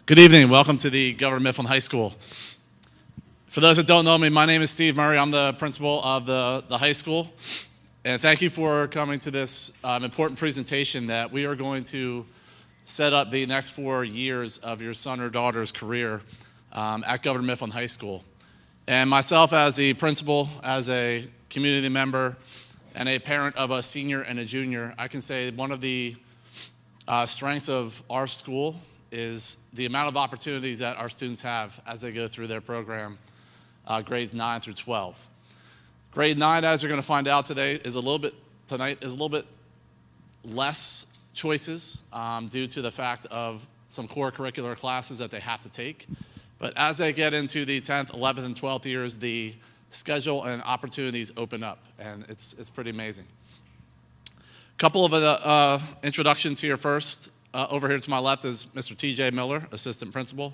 Good evening. Welcome to the Governor Mifflin High School. For those that don't know me, my name is Steve Murray. I'm the principal of the high school. And thank you for coming to this important presentation that we are going to set up the next 4 years of your son or daughter's career at Governor Mifflin High School. And myself as the principal, as a community member, and a parent of a senior and a junior, I can say one of the strengths of our school is the amount of opportunities that our students have as they go through their program, grades 9 through 12. Grade 9, as you're going to find out today, is a little bit less choices due to the fact of some core curricular classes that they have to take. But as they get into the 10th, 11th, and 12th years, the schedule and opportunities open up, and it's pretty amazing. A couple of introductions here first. Over here to my left is Mr. T.J. Miller, assistant principal.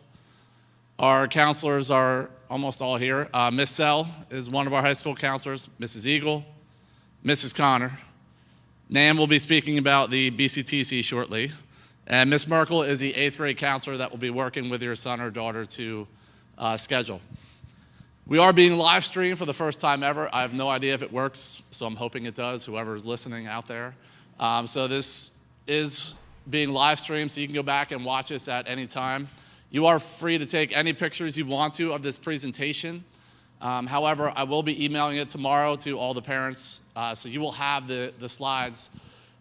Our counselors are almost all here. Miss Sell is one of our high school counselors, Mrs. Eagle, Mrs. Connor. Nan will be speaking about the BCTC shortly. And Miss Merkel is the 8th grade counselor that will be working with your son or daughter to schedule. We are being live streamed for the first time ever. I have no idea if it works, so I'm hoping it does, whoever is listening out there. So this is being live streamed, so you can go back and watch us at any time. You are free to take any pictures you want to of this presentation. However, I will be emailing it tomorrow to all the parents, so you will have the slides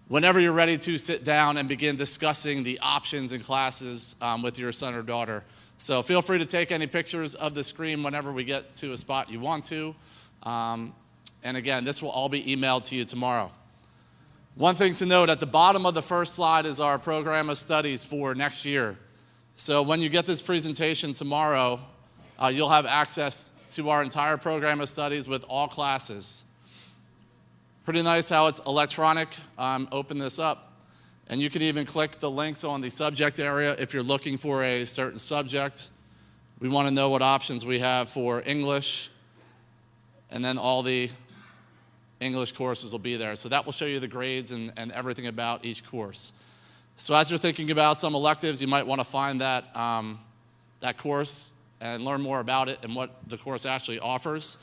whenever you're ready to sit down and begin discussing the options and classes with your son or daughter. So feel free to take any pictures of the screen whenever we get to a spot you want to. And again, this will all be emailed to you tomorrow. One thing to note, at the bottom of the first slide is our program of studies for next year. So when you get this presentation tomorrow, you'll have access to our entire program of studies with all classes. Pretty nice how it's electronic. Open this up, and you can even click the links on the subject area if you're looking for a certain subject. We want to know what options we have for English, and then all the English courses will be there. So that will show you the grades and everything about each course. So as you're thinking about some electives, you might want to find that course and learn more about it and what the course actually offers.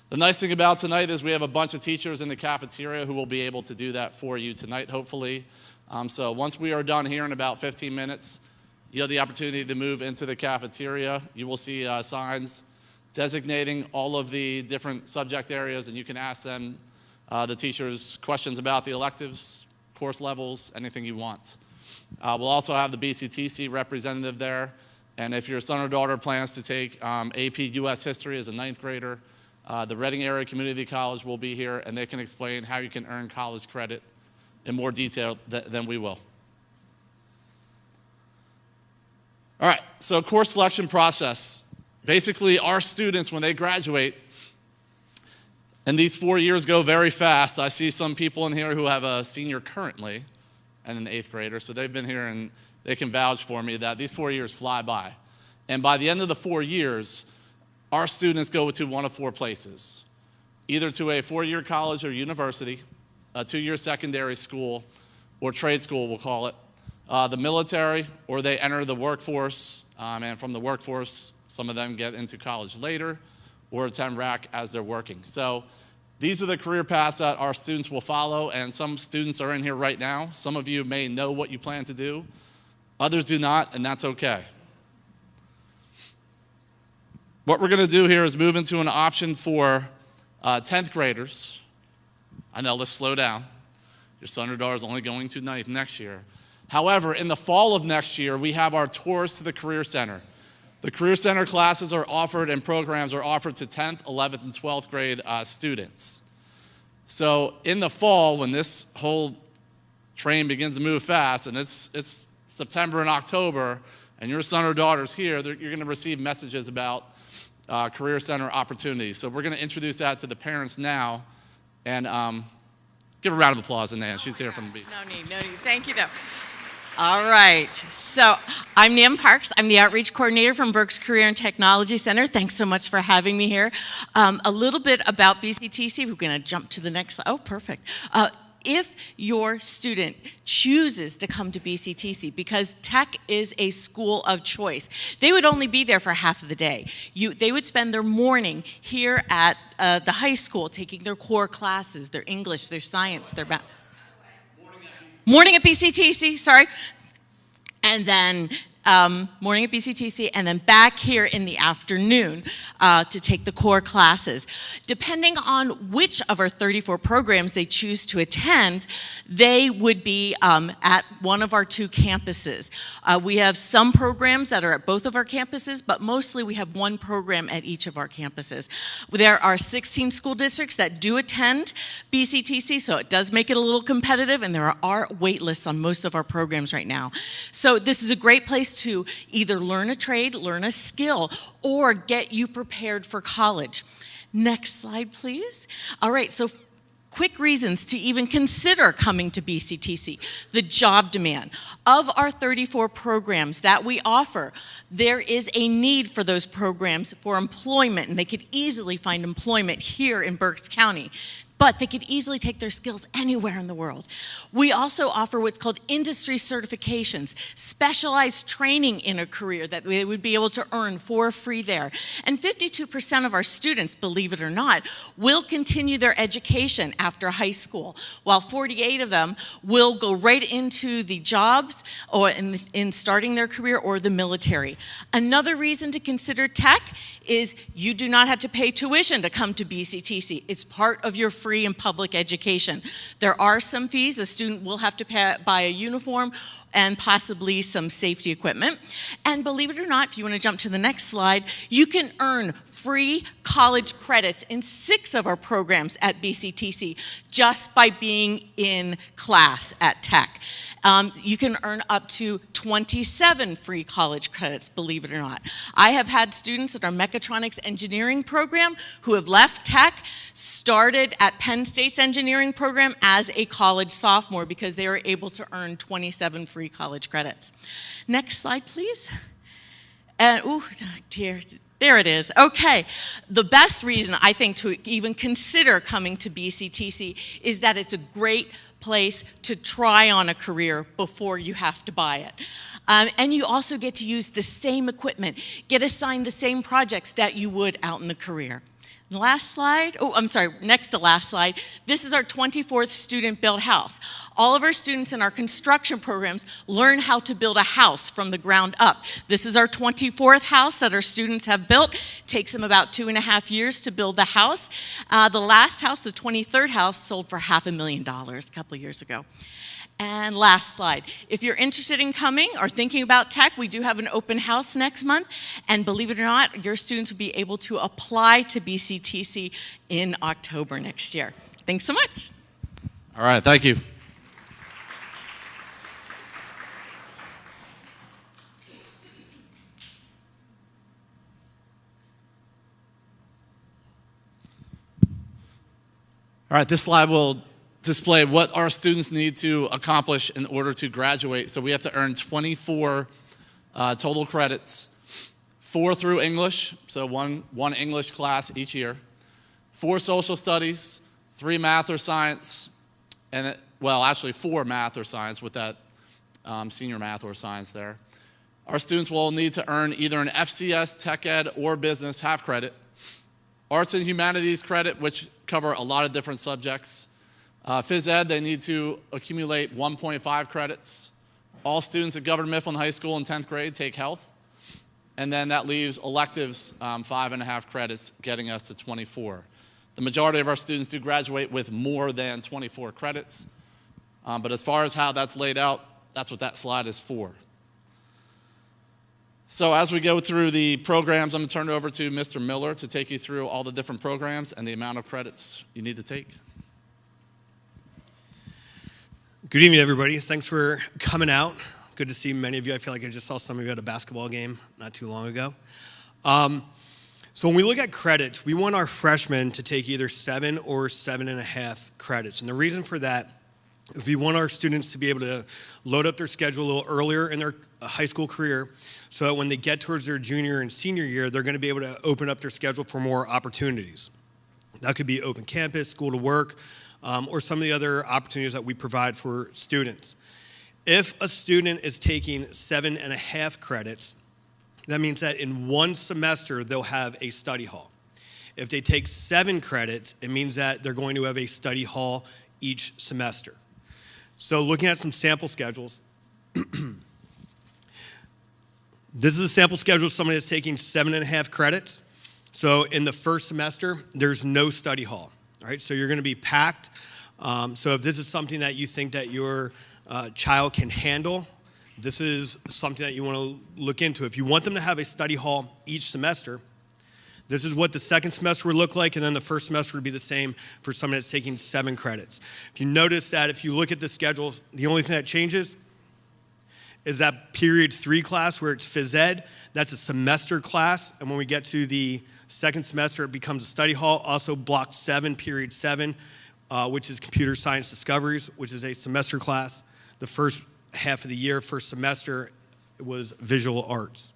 The nice thing about tonight is we have a bunch of teachers in the cafeteria who will be able to do that for you tonight, hopefully. So once we are done here in about 15 minutes, you have the opportunity to move into the cafeteria. You will see signs designating all of the different subject areas, and you can ask them the teachers questions about the electives, course levels, anything you want. We'll also have the BCTC representative there, and if your son or daughter plans to take AP US History as a 9th grader, the Reading Area Community College will be here, and they can explain how you can earn college credit in more detail than we will. All right, so course selection process. Basically, our students, when they graduate, and these 4 years go very fast. I see some people in here who have a senior currently and an 8th grader, so they've been here and they can vouch for me that these 4 years fly by. And by the end of the 4 years, our students go to one of 4 places, either to a 4-year college or university, a 2-year secondary school, or trade school, we'll call it, the military, or they enter the workforce, and from the workforce, some of them get into college later, or attend RAC as they're working. So these are the career paths that our students will follow, and some students are in here right now. Some of you may know what you plan to do. Others do not, and that's okay. What we're gonna do here is move into an option for 10th graders. I know, let's slow down. Your son or daughter is only going to 9th next year. However, in the fall of next year, we have our tours to the Career Center. The Career Center classes are offered and programs are offered to 10th, 11th, and 12th grade students. So in the fall, when this whole train begins to move fast, and it's September and October, and your son or daughter's here, you're going to receive messages about Career Center opportunities. So we're going to introduce that to the parents now, and give a round of applause to Nan. She's here from the beach. No need. Thank you, though. All right, so I'm Nan Parks. I'm the Outreach Coordinator from Berks Career and Technology Center. Thanks so much for having me here. A little bit about BCTC. We're going to jump to the next slide. Oh, perfect. if your student chooses to come to BCTC, because tech is a school of choice, they would only be there for half of the day. They would spend their morning here at the high school taking their core classes, their English, their science, their math. Morning at BCTC, sorry. And then morning at BCTC, and then back here in the afternoon to take the core classes. Depending on which of our 34 programs they choose to attend, they would be at one of our 2 campuses. We have some programs that are at both of our campuses, but mostly we have 1 program at each of our campuses. There are 16 school districts that do attend BCTC, so it does make it a little competitive, and there are wait lists on most of our programs right now. So this is a great place to either learn a trade, learn a skill, or get you prepared for college. Next slide, please. All right, so quick reasons to even consider coming to BCTC. The job demand. Of our 34 programs that we offer, there is a need for those programs for employment, and they could easily find employment here in Berks County. But they could easily take their skills anywhere in the world. We also offer what's called industry certifications, specialized training in a career that they would be able to earn for free there. And 52% of our students, believe it or not, will continue their education after high school, while 48 of them will go right into the jobs or in starting their career or the military. Another reason to consider tech is you do not have to pay tuition to come to BCTC. It's part of your free and public education. There are some fees. The student will have to buy a uniform and possibly some safety equipment. And believe it or not, if you want to jump to the next slide, you can earn free college credits in 6 of our programs at BCTC just by being in class at Tech. You can earn up to 27 free college credits, believe it or not. I have had students in our mechatronics engineering program who have left Tech, started at Penn State's engineering program as a college sophomore because they were able to earn 27 free college credits. Next slide, please. Oh, dear. There it is. Okay. The best reason, I think, to even consider coming to BCTC is that it's a great place to try on a career before you have to buy it. And you also get to use the same equipment, get assigned the same projects that you would out in the career. Last slide. Oh, I'm sorry, next to last slide. This is our 24th student-built house. All of our students in our construction programs learn how to build a house from the ground up. This is our 24th house that our students have built. It takes them about 2.5 years to build the house. The last house, the 23rd house, sold for $500,000 a couple of years ago. And last slide. If you're interested in coming or thinking about tech, we do have an open house next month. And believe it or not, your students will be able to apply to BCTC in October next year. Thanks so much. All right, thank you. All right, this slide will display what our students need to accomplish in order to graduate. So we have to earn 24 total credits, 4 through English, so one English class each year, 4 social studies, 3 math or science, and actually 4 math or science with that senior math or science there. Our students will need to earn either an FCS, Tech Ed, or Business half credit, Arts and Humanities credit, which cover a lot of different subjects. Phys Ed, they need to accumulate 1.5 credits. All students at Governor Mifflin High School in 10th grade take health. And then that leaves electives, 5.5 credits, getting us to 24. The majority of our students do graduate with more than 24 credits. But as far as how that's laid out, that's what that slide is for. So as we go through the programs, I'm going to turn it over to Mr. Miller to take you through all the different programs and the amount of credits you need to take. Good evening, everybody. Thanks for coming out. Good to see many of you. I feel like I just saw some of you at a basketball game not too long ago. So when we look at credits, we want our freshmen to take either 7 or 7.5 credits. And the reason for that is we want our students to be able to load up their schedule a little earlier in their high school career so that when they get towards their junior and senior year, they're going to be able to open up their schedule for more opportunities. That could be open campus, school to work, or some of the other opportunities that we provide for students. If a student is taking 7.5 credits, that means that in one semester they'll have a study hall. If they take 7 credits, it means that they're going to have a study hall each semester. So looking at some sample schedules, this is a sample schedule of somebody that's taking 7.5 credits. So in the first semester, there's no study hall. All right, so you're going to be packed. So if this is something that you think that your child can handle, this is something that you want to look into. If you want them to have a study hall each semester, this is what the second semester would look like, and then the first semester would be the same for someone that's taking 7 credits. If you notice that if you look at the schedule, the only thing that changes is that period 3 class where it's phys ed. That's a semester class, and when we get to the second semester, it becomes a study hall. Also block 7, period 7, which is computer science discoveries, which is a semester class. The first half of the year, first semester, it was visual arts.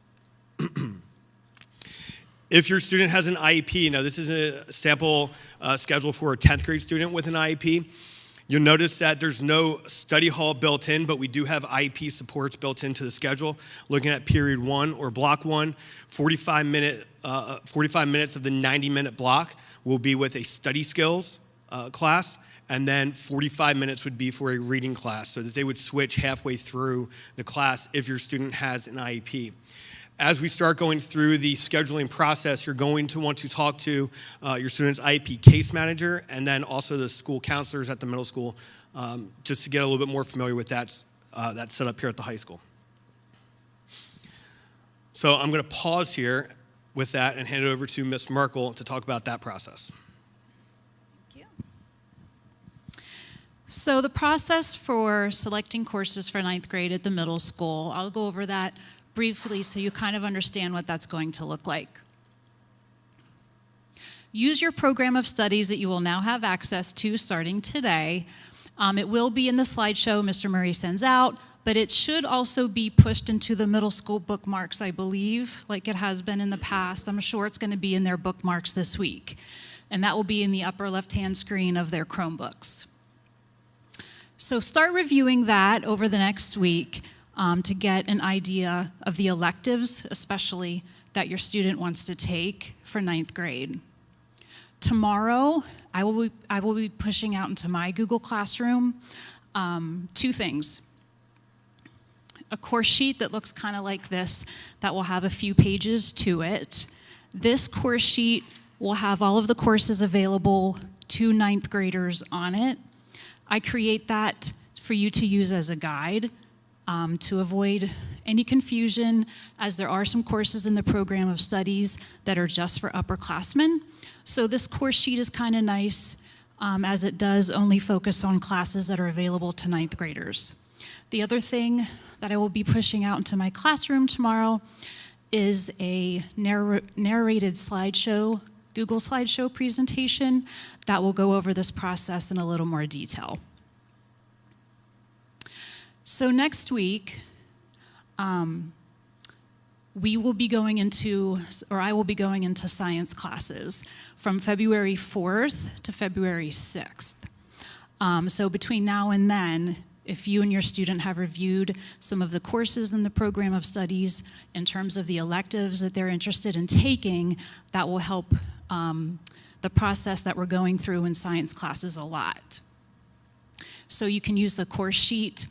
If your student has an IEP, now this is a sample schedule for a 10th grade student with an IEP, you'll notice that there's no study hall built in, but we do have IEP supports built into the schedule. Looking at period 1 or block 1, 45 minutes of the 90-minute block will be with a study skills class, and then 45 minutes would be for a reading class, so that they would switch halfway through the class if your student has an IEP. As we start going through the scheduling process, you're going to want to talk to your student's IEP case manager and then also the school counselors at the middle school just to get a little bit more familiar with that setup here at the high school. So I'm going to pause here with that and hand it over to Ms. Merkel to talk about that process. Thank you. So the process for selecting courses for 9th grade at the middle school, I'll go over that briefly so you kind of understand what that's going to look like. Use your program of studies that you will now have access to starting today. It will be in the slideshow Mr. Murray sends out, but it should also be pushed into the middle school bookmarks, I believe, like it has been in the past. I'm sure it's going to be in their bookmarks this week, and that will be in the upper left-hand screen of their Chromebooks. So start reviewing that over the next week. To get an idea of the electives, especially that your student wants to take for 9th grade. Tomorrow, I will be pushing out into my Google Classroom 2 things. A course sheet that looks kind of like this, that will have a few pages to it. This course sheet will have all of the courses available to 9th graders on it. I create that for you to use as a guide. To avoid any confusion, as there are some courses in the program of studies that are just for upperclassmen. So this course sheet is kind of nice, as it does only focus on classes that are available to 9th graders. The other thing that I will be pushing out into my classroom tomorrow is a narrated slideshow, Google slideshow presentation that will go over this process in a little more detail. So next week, we will be going into, or I will be going into science classes from February 4th to February 6th. So between now and then, if you and your student have reviewed some of the courses in the program of studies in terms of the electives that they're interested in taking, that will help the process that we're going through in science classes a lot. So you can use the course sheet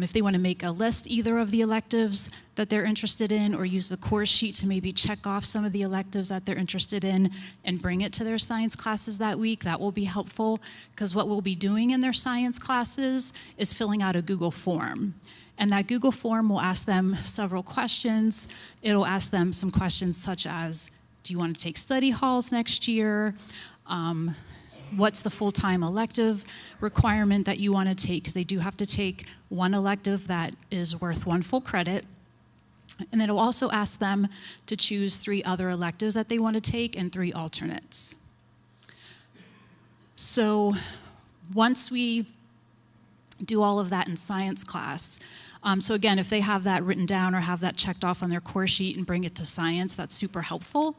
if they want to make a list either of the electives that they're interested in, or use the course sheet to maybe check off some of the electives that they're interested in and bring it to their science classes that week. That will be helpful, because what we'll be doing in their science classes is filling out a Google form. And that Google form will ask them several questions. It'll ask them some questions such as, do you want to take study halls next year? What's the full-time elective requirement that you want to take? Because they do have to take one elective that is worth 1 full credit. And then it'll also ask them to choose 3 other electives that they want to take and 3 alternates. So once we do all of that in science class, so again, if they have that written down or have that checked off on their course sheet and bring it to science, that's super helpful.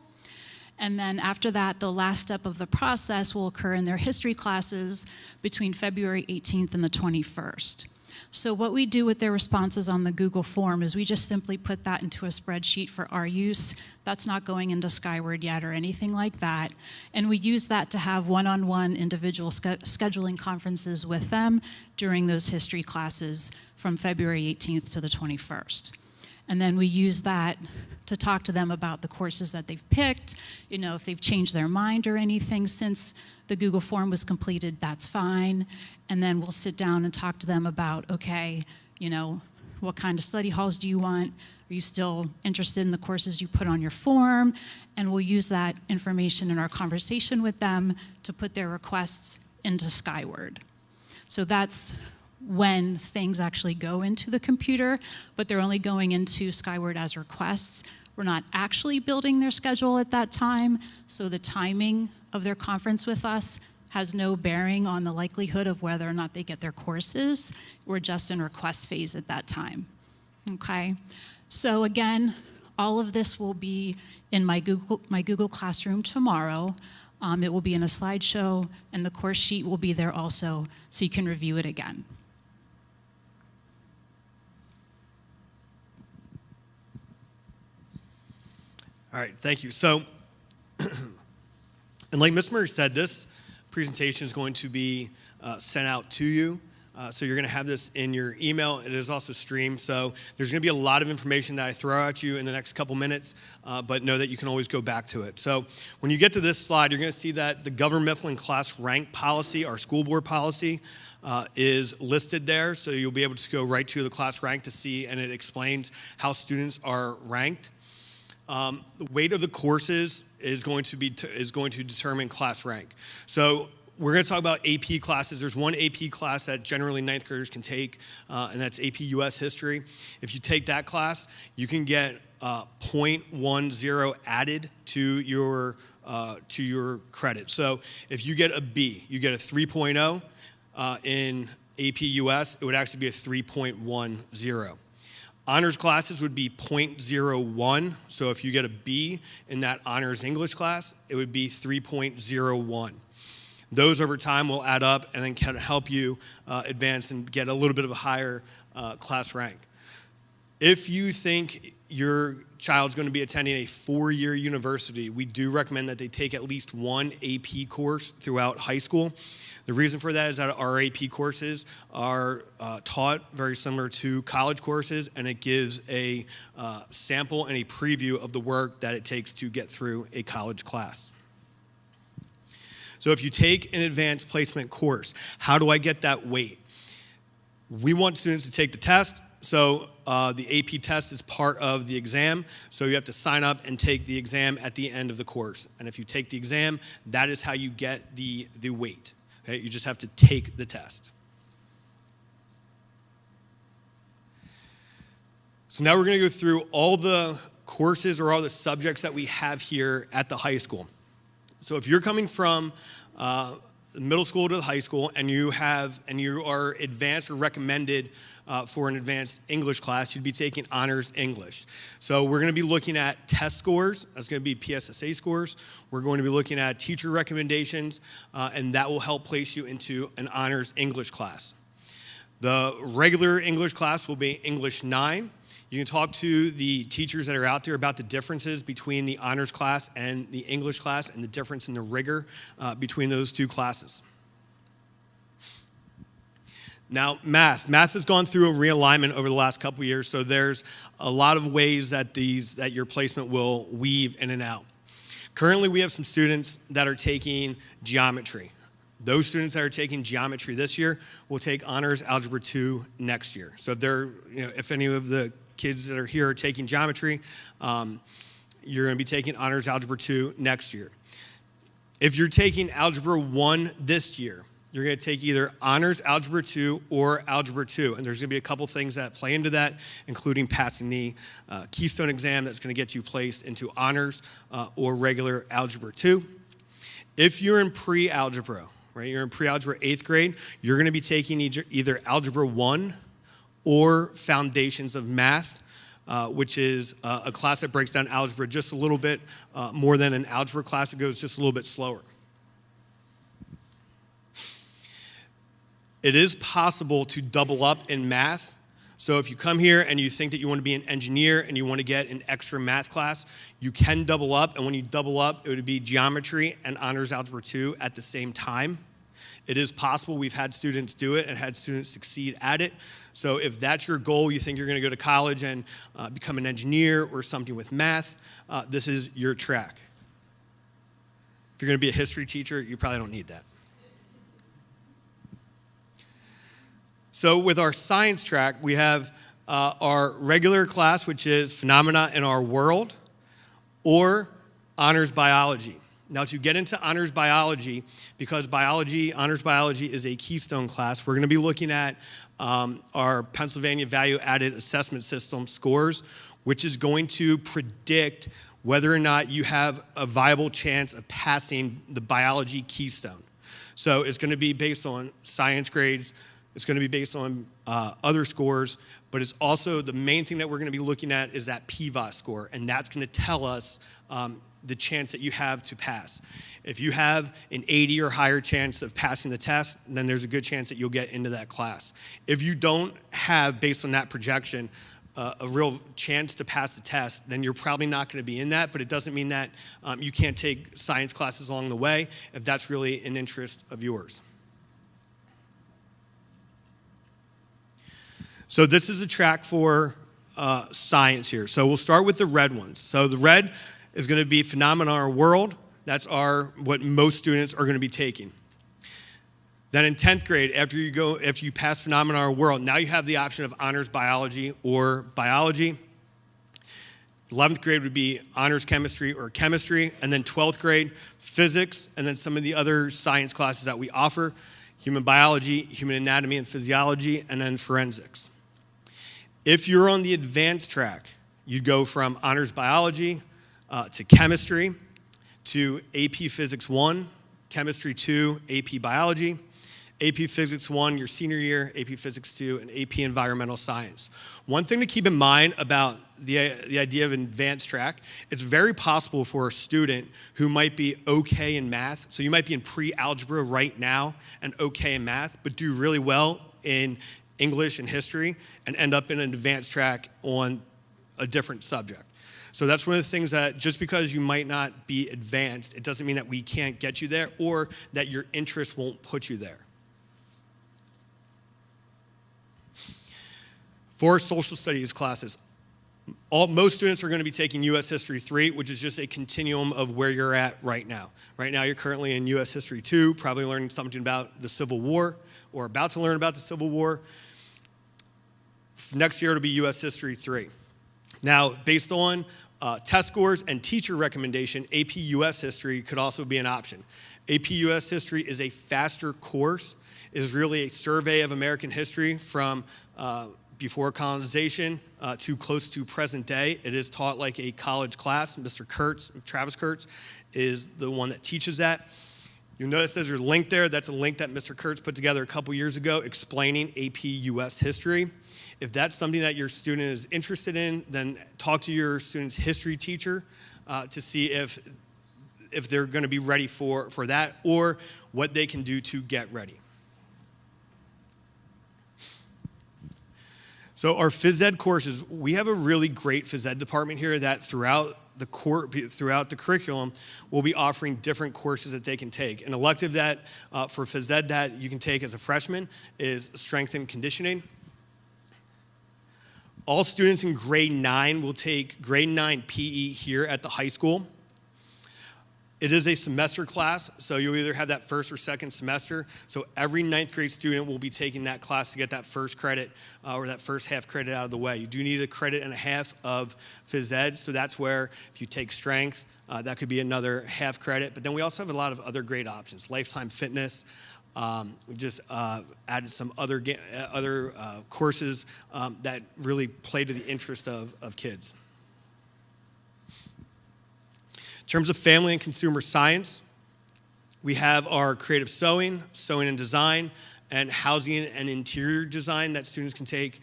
And then after that, the last step of the process will occur in their history classes between February 18th and the 21st. So what we do with their responses on the Google form is we just simply put that into a spreadsheet for our use. That's not going into Skyward yet or anything like that. And we use that to have one-on-one individual scheduling conferences with them during those history classes from February 18th to the 21st. And then we use that to talk to them about the courses that they've picked, if they've changed their mind or anything since the Google form was completed, that's fine. And then we'll sit down and talk to them about, okay, what kind of study halls do you want? Are you still interested in the courses you put on your form? And we'll use that information in our conversation with them to put their requests into Skyward. So that's when things actually go into the computer, but they're only going into Skyward as requests. We're not actually building their schedule at that time, so the timing of their conference with us has no bearing on the likelihood of whether or not they get their courses. We're just in request phase at that time, okay? So again, all of this will be in my Google Classroom tomorrow. It will be in a slideshow, and the course sheet will be there also, so you can review it again. All right, thank you. So, and like Ms. Murray said, this presentation is going to be sent out to you. So you're going to have this in your email. It is also streamed. So there's going to be a lot of information that I throw at you in the next couple minutes, but know that you can always go back to it. So when you get to this slide, you're going to see that the Governor Mifflin class rank policy, our school board policy, is listed there. So you'll be able to go right to the class rank to see, and it explains how students are ranked. The weight of the courses is going to determine class rank. So we're going to talk about AP classes. There's one AP class that generally ninth graders can take, and that's AP US History. If you take that class, you can get 0.10 added to your credit. So if you get a B, you get a 3.0 in AP US, it would actually be a 3.10. Honors classes would be 0.01. So if you get a B in that honors English class, it would be 3.01. Those over time will add up and then can help you advance and get a little bit of a higher class rank. If you think your child's going to be attending a 4-year university, we do recommend that they take at least one AP course throughout high school. The reason for that is that our AP courses are taught very similar to college courses, and it gives a sample and a preview of the work that it takes to get through a college class. So if you take an advanced placement course, how do I get that weight? We want students to take the test. So the AP test is part of the exam. So you have to sign up and take the exam at the end of the course. And if you take the exam, that is how you get the weight. Okay? You just have to take the test. So now we're going to go through all the courses or all the subjects that we have here at the high school. So if you're coming from middle school to the high school and you are advanced or recommended for an advanced English class, you'd be taking honors English. So we're going to be looking at test scores. That's going to be PSSA scores. We're going to be looking at teacher recommendations, and that will help place you into an honors English class. The regular English class will be English 9. You can talk to the teachers that are out there about the differences between the honors class and the English class and the difference in the rigor between those two classes. Now, math has gone through a realignment over the last couple of years, so there's a lot of ways that your placement will weave in and out. Currently, we have some students that are taking geometry. Those students that are taking geometry this year will take honors algebra 2 next year. So if any of the kids that are here are taking geometry, you're going to be taking honors algebra 2 next year. If you're taking algebra 1 this year, you're going to take either honors algebra 2 or algebra 2. And there's going to be a couple things that play into that, including passing the Keystone exam that's going to get you placed into honors or regular algebra 2. If you're in pre-algebra, right, you're in pre-algebra 8th grade, you're going to be taking either algebra 1 or foundations of math which is a class that breaks down algebra just a little bit more than an algebra class. It goes just a little bit slower. It is possible to double up in math. So if you come here and you think that you want to be an engineer and you want to get an extra math class, you can double up. And when you double up, it would be geometry and honors algebra 2 at the same time. It is possible. We've had students do it and had students succeed at it. So if that's your goal, you think you're going to go to college and become an engineer or something with math, this is your track. If you're going to be a history teacher, you probably don't need that. So with our science track, we have our regular class, which is Phenomena in Our World, or Honors Biology. Now, to get into Honors Biology, because Honors Biology is a keystone class, we're going to be looking at our Pennsylvania Value Added Assessment System scores, which is going to predict whether or not you have a viable chance of passing the biology keystone. So it's going to be based on science grades. It's going to be based on other scores, but it's also the main thing that we're going to be looking at is that PVOS score, and that's going to tell us the chance that you have to pass. If you have an 80 or higher chance of passing the test, then there's a good chance that you'll get into that class. If you don't have, based on that projection, a real chance to pass the test, then you're probably not going to be in that, but it doesn't mean that you can't take science classes along the way if that's really an interest of yours. So this is a track for science here. So we'll start with the red ones. So the red is going to be Phenomena in Our World. That's what most students are going to be taking. Then in 10th grade, after you pass Phenomena in Our World, now you have the option of Honors Biology or Biology. 11th grade would be Honors Chemistry or Chemistry. And then 12th grade, Physics, and then some of the other science classes that we offer, Human Biology, Human Anatomy and Physiology, and then Forensics. If you're on the advanced track, you'd go from Honors Biology to Chemistry to AP Physics 1, Chemistry 2, AP Biology, AP Physics 1 your senior year, AP Physics 2, and AP Environmental Science. One thing to keep in mind about the idea of an advanced track, it's very possible for a student who might be okay in math, so you might be in pre-algebra right now and okay in math, but do really well in English and history and end up in an advanced track on a different subject. So that's one of the things that just because you might not be advanced, it doesn't mean that we can't get you there or that your interest won't put you there. For social studies classes, most students are going to be taking U.S. History 3, which is just a continuum of where you're at right now. Right now, you're currently in U.S. History 2, probably learning something about the Civil War or about to learn about the Civil War. Next year, it'll be U.S. History 3. Now, based on test scores and teacher recommendation, AP U.S. History could also be an option. AP U.S. History is a faster course. It is really a survey of American history from before colonization to close to present day. It is taught like a college class. Mr. Kurtz, Travis Kurtz, is the one that teaches that. You'll notice there's a link there. That's a link that Mr. Kurtz put together a couple years ago explaining AP U.S. history. If that's something that your student is interested in, then talk to your student's history teacher to see if they're going to be ready for that or what they can do to get ready. So our phys ed courses, we have a really great phys ed department here that throughout the curriculum, we'll be offering different courses that they can take. An elective that for phys ed that you can take as a freshman is strength and conditioning. All students in grade 9 will take grade 9 PE here at the high school. It is a semester class, so you'll either have that first or second semester. So every 9th grade student will be taking that class to get that first credit or that first half credit out of the way. You do need a credit and a half of phys ed, so that's where if you take strength, that could be another half credit. But then we also have a lot of other great options, lifetime fitness. We just added some other courses that really play to the interest of kids. In terms of family and consumer science, we have our creative sewing and design, and housing and interior design that students can take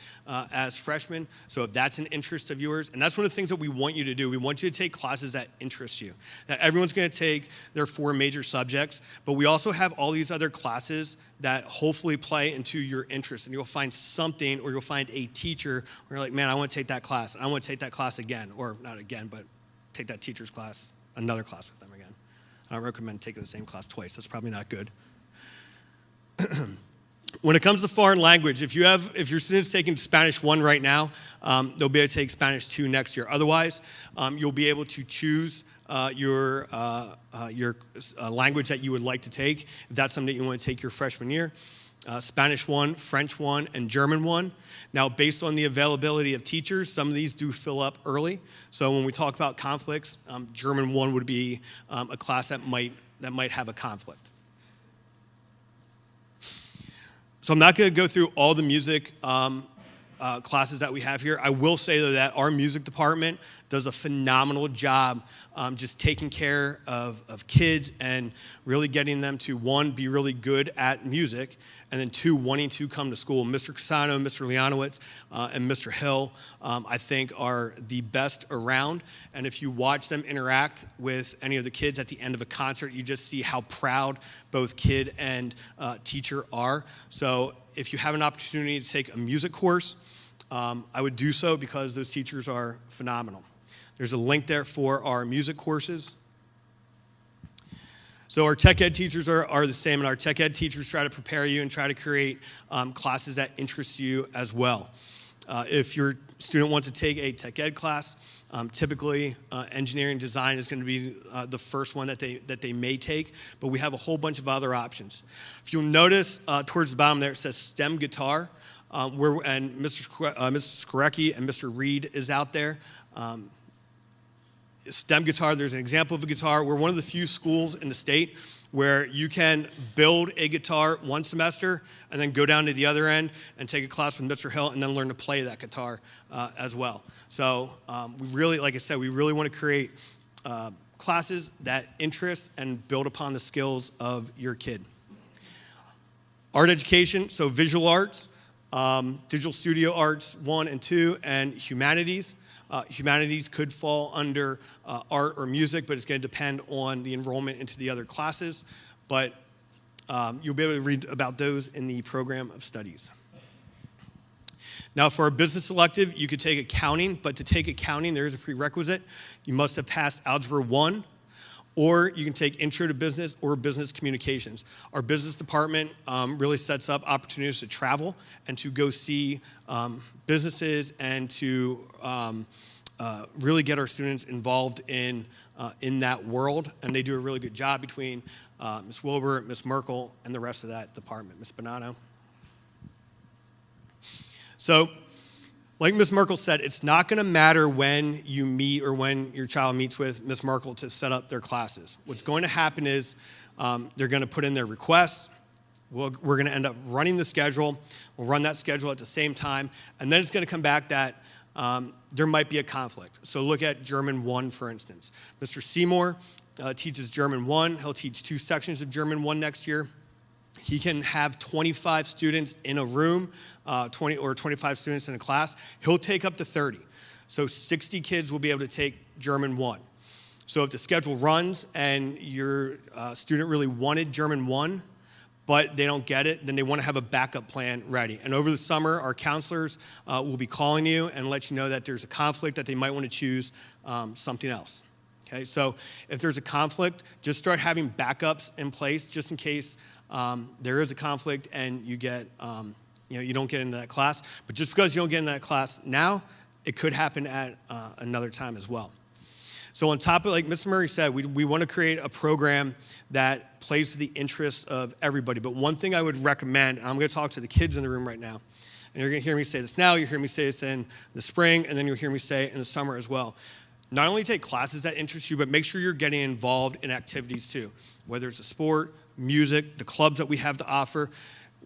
as freshmen. So if that's an interest of yours, and that's one of the things that we want you to do. We want you to take classes that interest you. That everyone's going to take their 4 major subjects, but we also have all these other classes that hopefully play into your interests, and you'll find something, or you'll find a teacher where you're like, man, I want to take that class, and I want to take that class again, or not again, but take that teacher's class, another class with them again. I don't recommend taking the same class twice. That's probably not good. When it comes to foreign language, if your student's taking Spanish 1 right now, they'll be able to take Spanish 2 next year. Otherwise, you'll be able to choose your language that you would like to take, if that's something that you want to take your freshman year. Spanish 1, French 1, and German 1. Now, based on the availability of teachers, some of these do fill up early. So when we talk about conflicts, German 1 would be a class that might have a conflict. So I'm not going to go through all the music classes that we have here. I will say, though, that our music department does a phenomenal job just taking care of kids and really getting them to, 1, be really good at music, and then 2, wanting to come to school. Mr. Casano, Mr. Leonowitz, and Mr. Hill, I think, are the best around. And if you watch them interact with any of the kids at the end of a concert, you just see how proud both kid and teacher are. So if you have an opportunity to take a music course, I would do so, because those teachers are phenomenal. There's a link there for our music courses. So our tech ed teachers are the same, and our tech ed teachers try to prepare you and try to create classes that interest you as well. If your student wants to take a tech ed class, typically engineering design is going to be the first one that they may take, but we have a whole bunch of other options. If you'll notice towards the bottom there, it says STEM guitar, and Mr. Skorecki and Mr. Reed is out there. STEM guitar, there's an example of a guitar. We're one of the few schools in the state where you can build a guitar one semester and then go down to the other end and take a class with Mr. Hill and then learn to play that guitar as well. So we really, like I said, we really want to create classes that interest and build upon the skills of your kid. Art education, so visual arts, digital studio arts 1 and 2, and humanities. Humanities could fall under art or music, but it's going to depend on the enrollment into the other classes. But you'll be able to read about those in the program of studies. Now, for our business elective, you could take accounting, but to take accounting, there is a prerequisite. You must have passed Algebra 1, or you can take Intro to Business or Business Communications. Our business department really sets up opportunities to travel and to go see businesses and to really get our students involved in that world. And they do a really good job between Ms. Wilbur, Ms. Merkel, and the rest of that department. Ms. Bonanno. So, like Ms. Merkel said, it's not going to matter when you meet or when your child meets with Ms. Merkel to set up their classes. What's going to happen is they're going to put in their requests. We're going to end up running the schedule. We'll run that schedule at the same time. And then it's going to come back that there might be a conflict. So look at German 1, for instance. Mr. Seymour teaches German 1. He'll teach 2 sections of German 1 next year. He can have 25 students in a room, 20 or 25 students in a class. He'll take up to 30. So 60 kids will be able to take German 1. So if the schedule runs and your student really wanted German 1, but they don't get it, then they want to have a backup plan ready. And over the summer, our counselors will be calling you and let you know that there's a conflict, that they might want to choose something else. Okay, so if there's a conflict, just start having backups in place just in case there is a conflict and you get, you don't get into that class. But just because you don't get into that class now, it could happen at another time as well. So on top of, like Mr. Murray said, we want to create a program that plays to the interests of everybody. But one thing I would recommend, and I'm going to talk to the kids in the room right now, and you're going to hear me say this now, you'll hear me say this in the spring, and then you'll hear me say it in the summer as well. Not only take classes that interest you, but make sure you're getting involved in activities too, whether it's a sport, music, the clubs that we have to offer.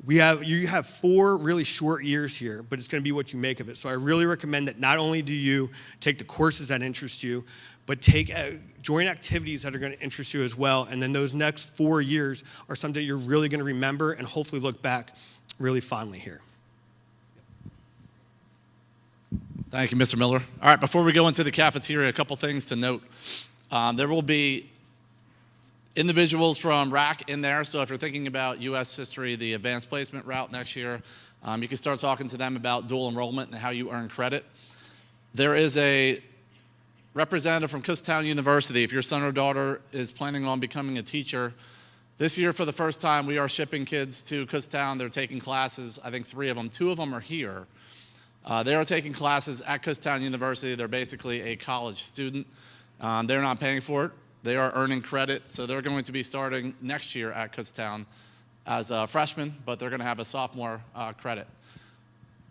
You have 4 really short years here, but it's going to be what you make of it. So I really recommend that not only do you take the courses that interest you, but join activities that are going to interest you as well. And then those next 4 years are something you're really going to remember and hopefully look back really fondly here. Thank you, Mr. Miller. All right, before we go into the cafeteria, a couple things to note. There will be individuals from RAC in there, so if you're thinking about U.S. history, the advanced placement route next year, you can start talking to them about dual enrollment and how you earn credit. There is a representative from Kutztown University. If your son or daughter is planning on becoming a teacher, this year for the first time we are shipping kids to Kutztown. They're taking classes, I think 3 of them. 2 of them are here. They are taking classes at Kutztown University. They're basically a college student. They're not paying for it. They are earning credit, so they're going to be starting next year at Kutztown as a freshman, but they're going to have a sophomore credit.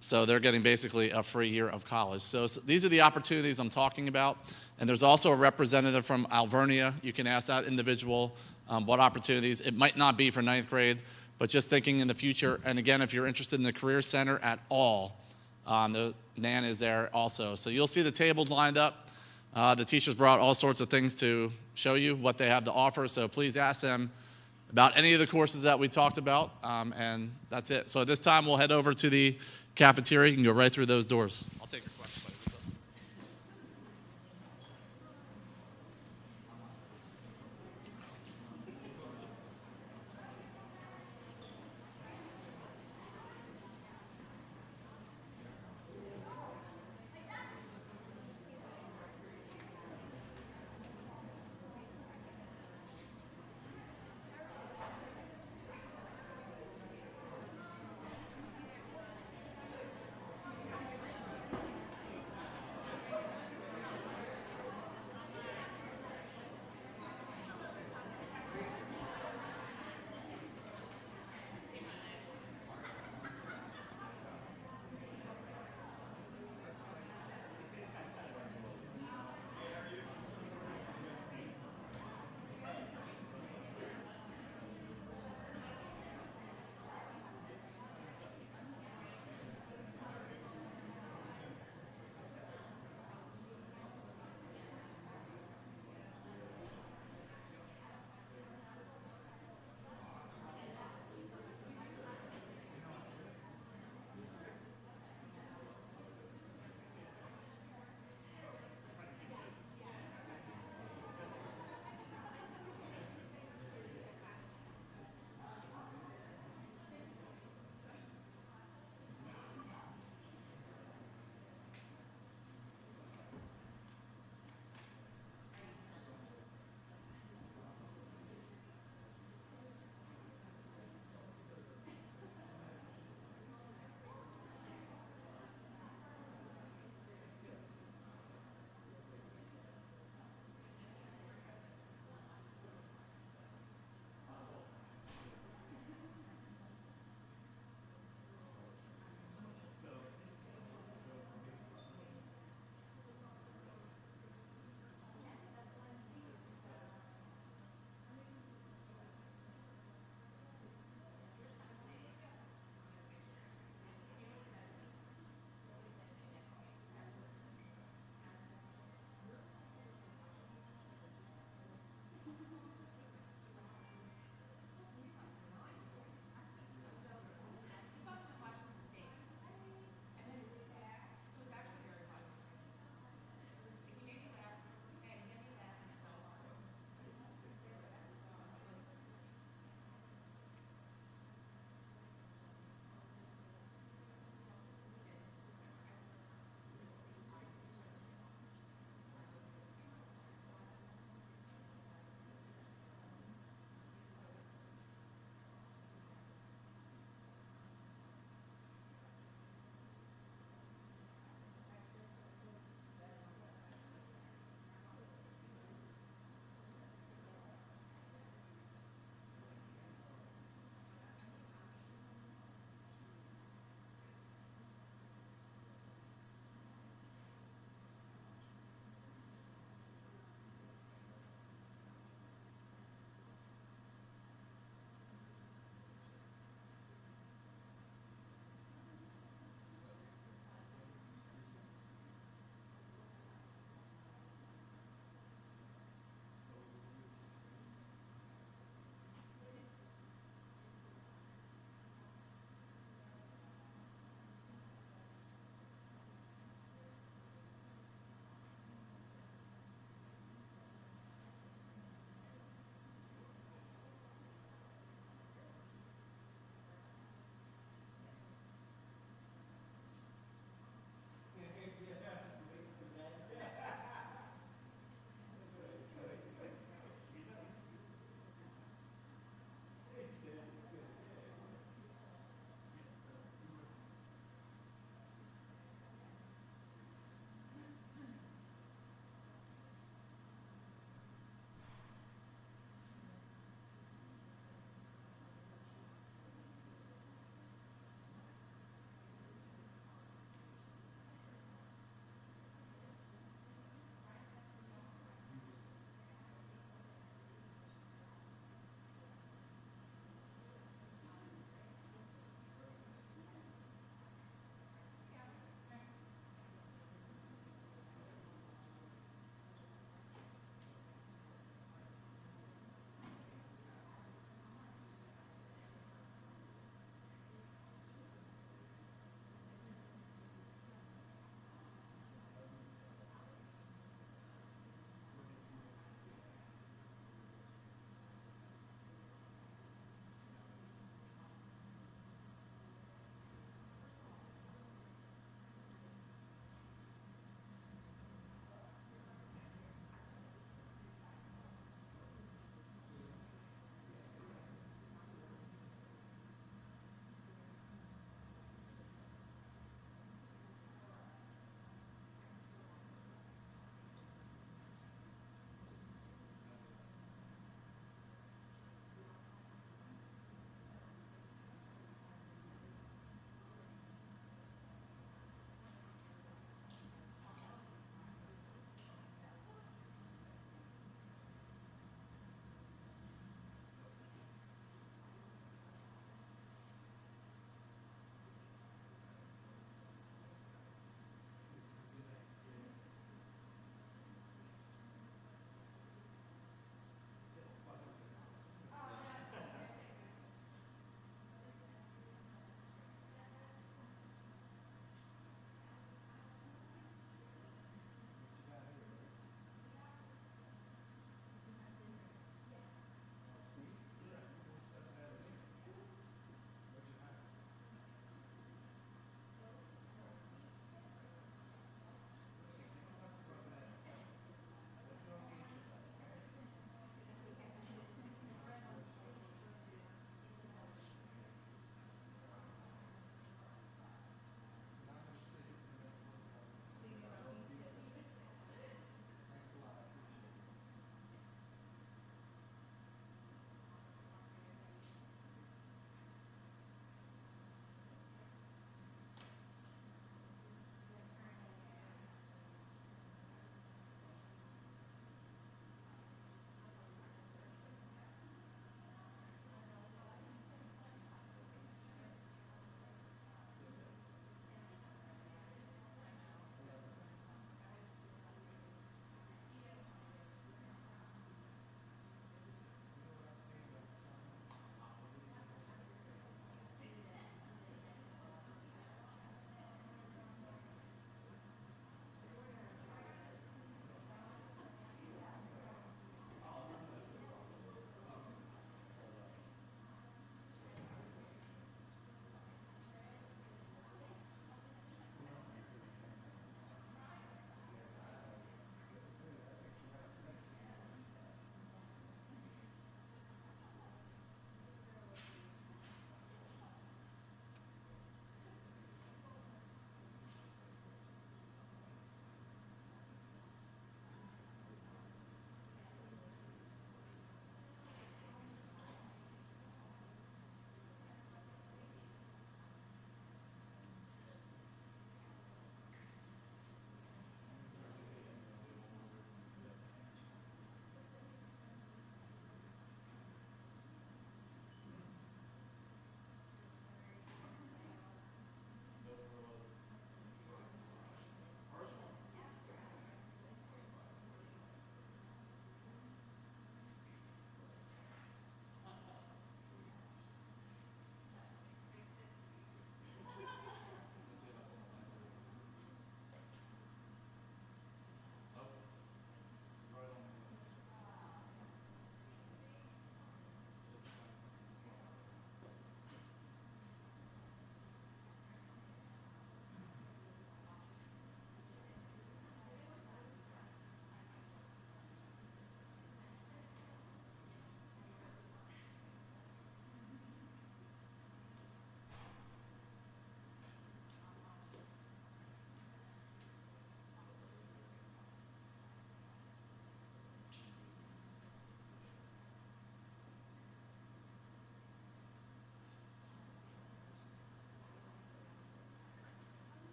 So they're getting basically a free year of college. So these are the opportunities I'm talking about. And there's also a representative from Alvernia. You can ask that individual what opportunities. It might not be for 9th grade, but just thinking in the future. And again, if you're interested in the Career Center at all, the NAN is there also. So you'll see the tables lined up. The teachers brought all sorts of things to show you what they have to offer, so please ask them about any of the courses that we talked about, and that's it. So at this time, we'll head over to the cafeteria. You can go right through those doors. I'll take your question, buddy.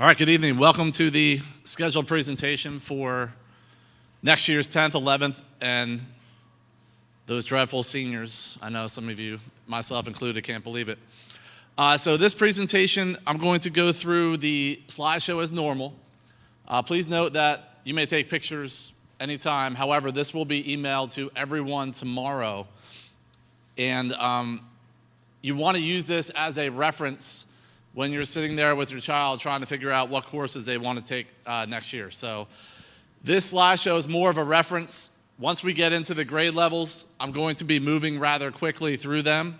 All right, good evening. Welcome to the scheduled presentation for next year's 10th, 11th, and those dreadful seniors. I know some of you, myself included, can't believe it. So this presentation, I'm going to go through the slideshow as normal. Please note that you may take pictures anytime. However, this will be emailed to everyone tomorrow. And you want to use this as a reference when you're sitting there with your child trying to figure out what courses they want to take next year. So this slideshow is more of a reference. Once we get into the grade levels, I'm going to be moving rather quickly through them,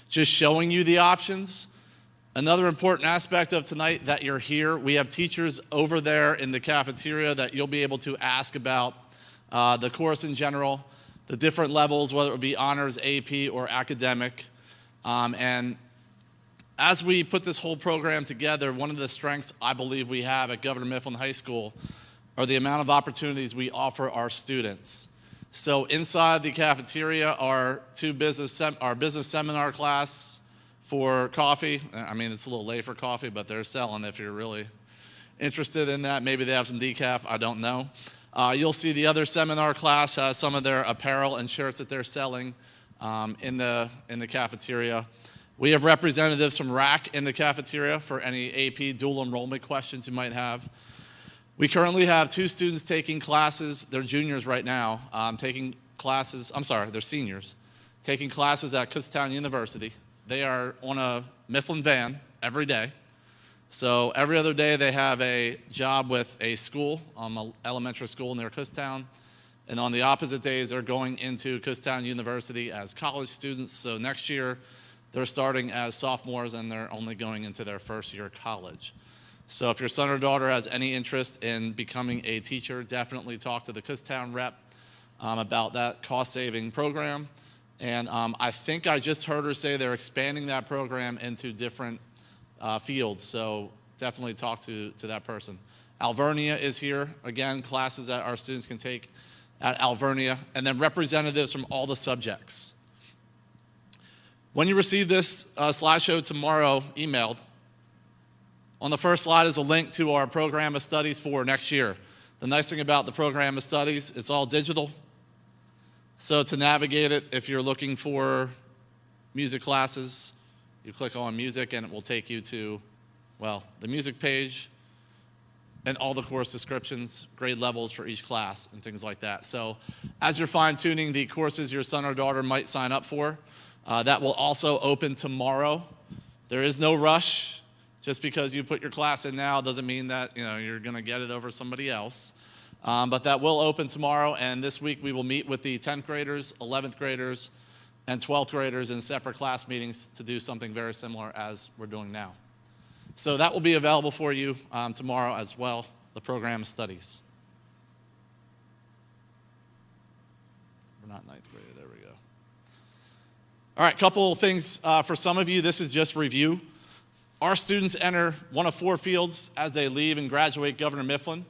just showing you the options. Another important aspect of tonight that you're here, we have teachers over there in the cafeteria that you'll be able to ask about the course in general, the different levels, whether it be honors, AP, or academic. And as we put this whole program together, one of the strengths I believe we have at Governor Mifflin High School are the amount of opportunities we offer our students. So inside the cafeteria are our business seminar class for coffee. I mean, it's a little late for coffee, but they're selling if you're really interested in that. Maybe they have some decaf, I don't know. You'll see the other seminar class has some of their apparel and shirts that they're selling in the cafeteria. We have representatives from RAC in the cafeteria for any AP dual enrollment questions you might have. We currently have 2 students taking classes. They're juniors right now, they're seniors, taking classes at Kutztown University. They are on a Mifflin van every day. So every other day they have a job with a school, an elementary school near Kutztown. And on the opposite days, they're going into Kutztown University as college students. So next year, they're starting as sophomores and they're only going into their first year of college. So if your son or daughter has any interest in becoming a teacher, definitely talk to the Kutztown rep about that cost-saving program. And I think I just heard her say they're expanding that program into different fields. So definitely talk to that person. Alvernia is here. Again, classes that our students can take at Alvernia. And then representatives from all the subjects. When you receive this slideshow tomorrow emailed, on the first slide is a link to our program of studies for next year. The nice thing about the program of studies, it's all digital. So to navigate it, if you're looking for music classes, you click on music and it will take you to, well, the music page and all the course descriptions, grade levels for each class and things like that. So as you're fine-tuning the courses your son or daughter might sign up for, that will also open tomorrow. There is no rush. Just because you put your class in now doesn't mean that you're going to get it over somebody else. But that will open tomorrow, and this week we will meet with the 10th graders, 11th graders, and 12th graders in separate class meetings to do something very similar as we're doing now. So that will be available for you tomorrow as well, the program of studies. We're not 9th grade, there we go. All right, couple of things for some of you. This is just review. Our students enter one of 4 fields as they leave and graduate Governor Mifflin,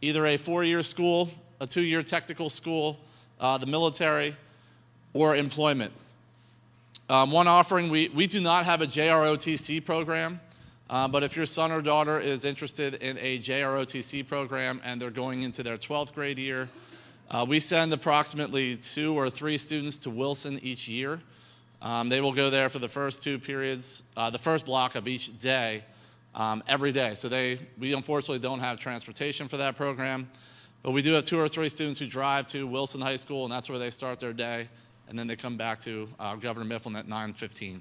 either a 4-year school, a 2-year technical school, the military, or employment. One offering, we do not have a JROTC program, but if your son or daughter is interested in a JROTC program and they're going into their 12th grade year, we send approximately 2 or 3 students to Wilson each year. They will go there for the first 2 periods, the first block of each day, every day. So we unfortunately don't have transportation for that program, but we do have 2 or 3 students who drive to Wilson High School, and that's where they start their day, and then they come back to Governor Mifflin at 9:15.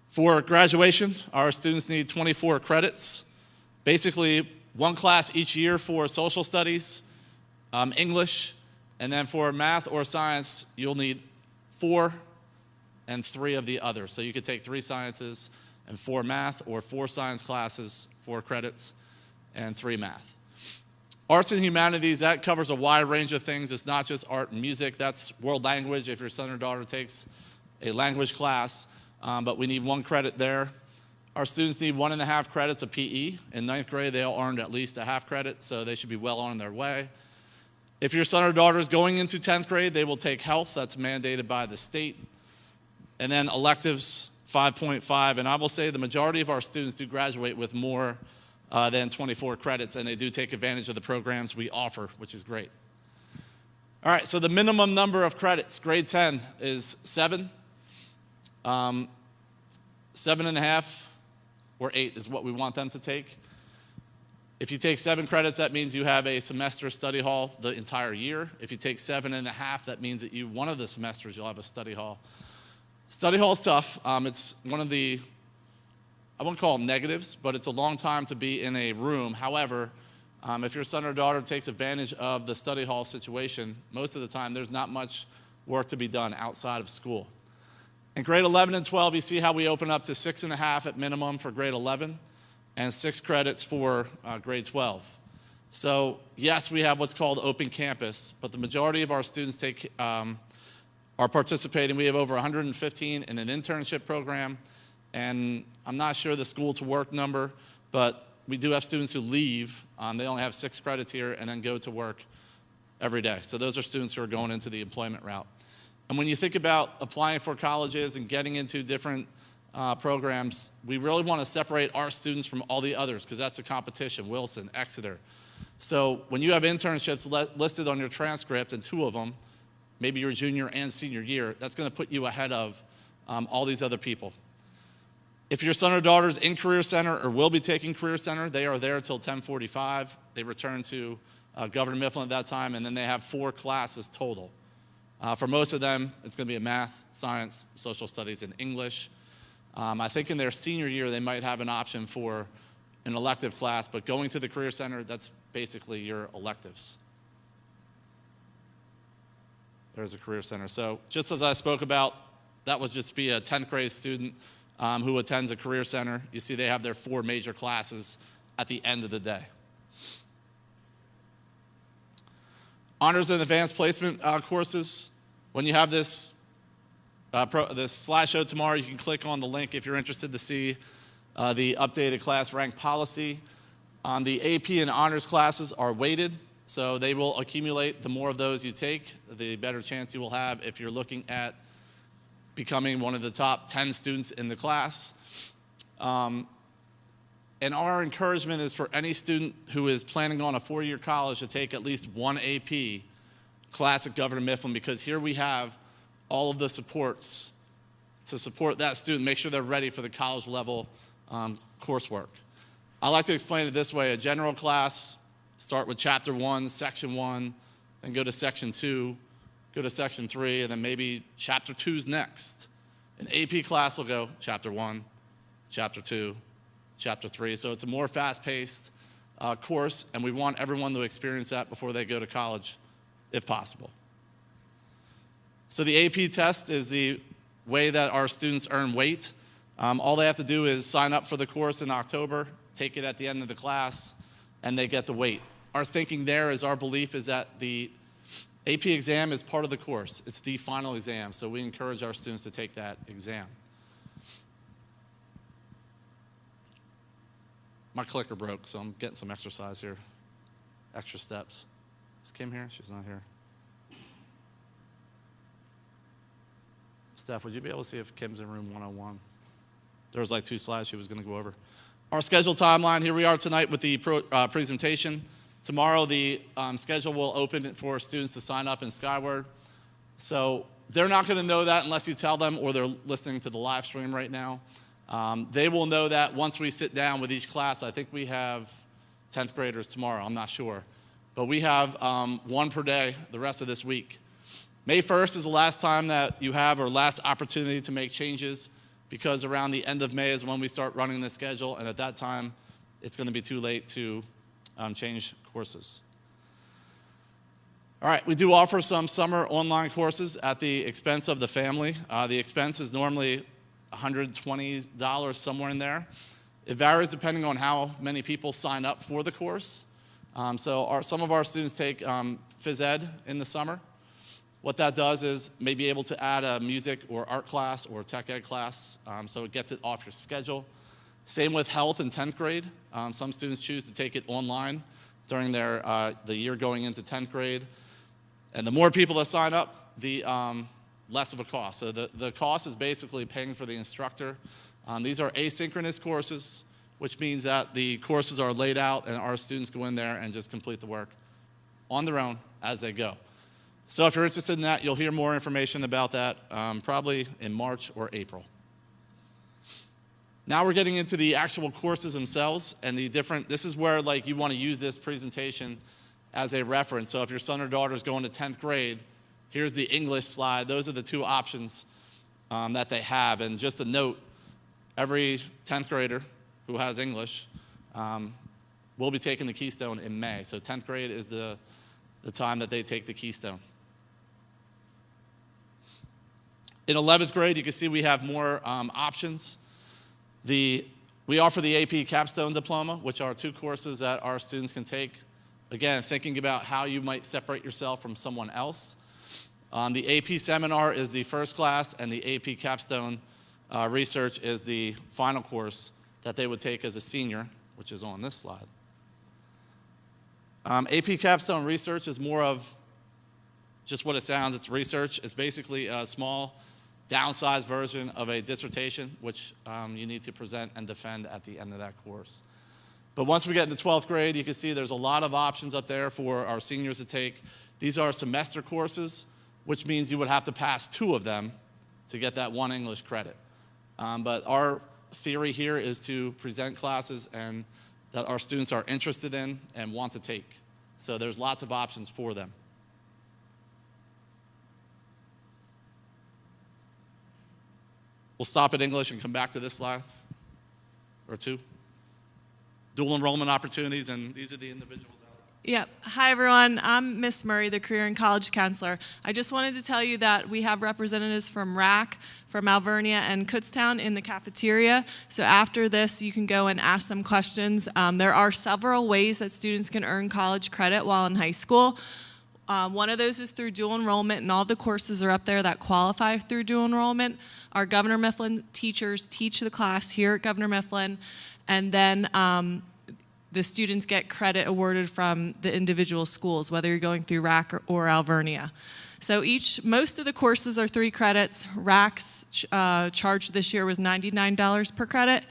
For graduation, our students need 24 credits, basically 1 class each year for social studies, English, and then for math or science, you'll need 4 and 3 of the others. So you could take 3 sciences and 4 math, or 4 science classes, 4 credits, and 3 math. Arts and humanities, that covers a wide range of things. It's not just art and music. That's world language if your son or daughter takes a language class, but we need 1 credit there. Our students need 1.5 credits of PE. In 9th grade, they all earned at least a half credit, so they should be well on their way. If your son or daughter is going into 10th grade, they will take health. That's mandated by the state. And then electives 5.5, and I will say the majority of our students do graduate with more than 24 credits, and they do take advantage of the programs we offer, which is great. All right, so the minimum number of credits, grade 10, is 7. 7.5 or 8 is what we want them to take. If you take 7 credits, that means you have a semester study hall the entire year. If you take 7.5, that means that one of the semesters you'll have a study hall. Study hall is tough. It's one of the, I won't call them negatives, but it's a long time to be in a room. However, if your son or daughter takes advantage of the study hall situation, most of the time there's not much work to be done outside of school. In grade 11 and 12, you see how we open up to 6.5 at minimum for grade 11 and 6 credits for grade 12. So yes, we have what's called open campus, but the majority of our students are participating. We have over 115 in an internship program, and I'm not sure the school to work number, but we do have students who leave. They only have 6 credits here and then go to work every day. So those are students who are going into the employment route. And when you think about applying for colleges and getting into different programs, we really want to separate our students from all the others because that's a competition, Wilson, Exeter. So when you have internships listed on your transcript, and 2 of them, maybe your junior and senior year, that's going to put you ahead of all these other people. If your son or daughter is in Career Center or will be taking Career Center, they are there until 10:45. They return to Governor Mifflin at that time, and then they have 4 classes total. For most of them, it's going to be a math, science, social studies, and English. I think in their senior year, they might have an option for an elective class, but going to the Career Center, that's basically your electives. There's a Career Center. So just as I spoke about, that would just be a 10th grade student who attends a Career Center. You see they have their 4 major classes at the end of the day. Honors and advanced placement courses. When you have this slideshow tomorrow, you can click on the link if you're interested to see the updated class rank policy. The AP and honors classes are weighted, so they will accumulate. The more of those you take, the better chance you will have if you're looking at becoming one of the top 10 students in the class. And our encouragement is for any student who is planning on a 4-year college to take at least 1 AP class at Governor Mifflin, because here we have all of the supports to support that student, make sure they're ready for the college level coursework. I like to explain it this way: a general class, start with chapter 1, section 1, then go to section 2, go to section 3, and then maybe chapter 2's next. An AP class will go chapter 1, chapter 2, chapter 3. So it's a more fast-paced course, and we want everyone to experience that before they go to college, if possible. So the AP test is the way that our students earn weight. All they have to do is sign up for the course in October, take it at the end of the class, and they get the weight. Our thinking there is, our belief is that the AP exam is part of the course. It's the final exam, so we encourage our students to take that exam. My clicker broke, so I'm getting some exercise here, extra steps. Is Kim here? She's not here. Steph, would you be able to see if Kim's in room 101? There was like 2 slides she was going to go over. Our schedule timeline, here we are tonight with the presentation. Tomorrow the schedule will open for students to sign up in Skyward. So they're not going to know that unless you tell them, or they're listening to the live stream right now. They will know that once we sit down with each class. I think we have 10th graders tomorrow, I'm not sure. But we have 1 per day the rest of this week. May 1st is the last time that you have, or last opportunity to make changes, because around the end of May is when we start running the schedule, and at that time, it's going to be too late to change courses. All right, we do offer some summer online courses at the expense of the family. The expense is normally $120, somewhere in there. It varies depending on how many people sign up for the course. Some of our students take phys ed in the summer. What that does is maybe able to add a music or art class or tech ed class, so it gets it off your schedule. Same with health in 10th grade. Some students choose to take it online during the year going into 10th grade. And the more people that sign up, the less of a cost. So the cost is basically paying for the instructor. These are asynchronous courses, which means that the courses are laid out and our students go in there and just complete the work on their own as they go. So if you're interested in that, you'll hear more information about that probably in March or April. Now we're getting into the actual courses themselves and this is where like you want to use this presentation as a reference. So if your son or daughter is going to 10th grade, here's the English slide. Those are the two options that they have. And just a note, every 10th grader who has English will be taking the Keystone in May. So 10th grade is the time that they take the Keystone. In 11th grade, you can see we have more options. We offer the AP Capstone Diploma, which are 2 courses that our students can take. Again, thinking about how you might separate yourself from someone else. The AP Seminar is the first class, and the AP Capstone Research is the final course that they would take as a senior, which is on this slide. AP Capstone Research is more of just what it sounds. It's research. It's basically a small, downsized version of a dissertation, which you need to present and defend at the end of that course. But once we get into 12th grade, you can see there's a lot of options up there for our seniors to take. These are semester courses, which means you would have to pass 2 of them to get that 1 English credit. But our theory here is to present classes and that our students are interested in and want to take. So there's lots of options for them. We'll stop at English and come back to this slide or 2. Dual enrollment opportunities, and these are the individuals. Yep. Hi, everyone. I'm Miss Murray, the Career and College Counselor. I just wanted to tell you that we have representatives from RAC, from Alvernia, and Kutztown in the cafeteria. So after this, you can go and ask them questions. There are several ways that students can earn college credit while in high school. One of those is through dual enrollment, and all the courses are up there that qualify through dual enrollment. Our Governor Mifflin teachers teach the class here at Governor Mifflin, and then the students get credit awarded from the individual schools, whether you're going through RAC or Alvernia. So most of the courses are 3 credits. RAC's charge this year was $99 per credit,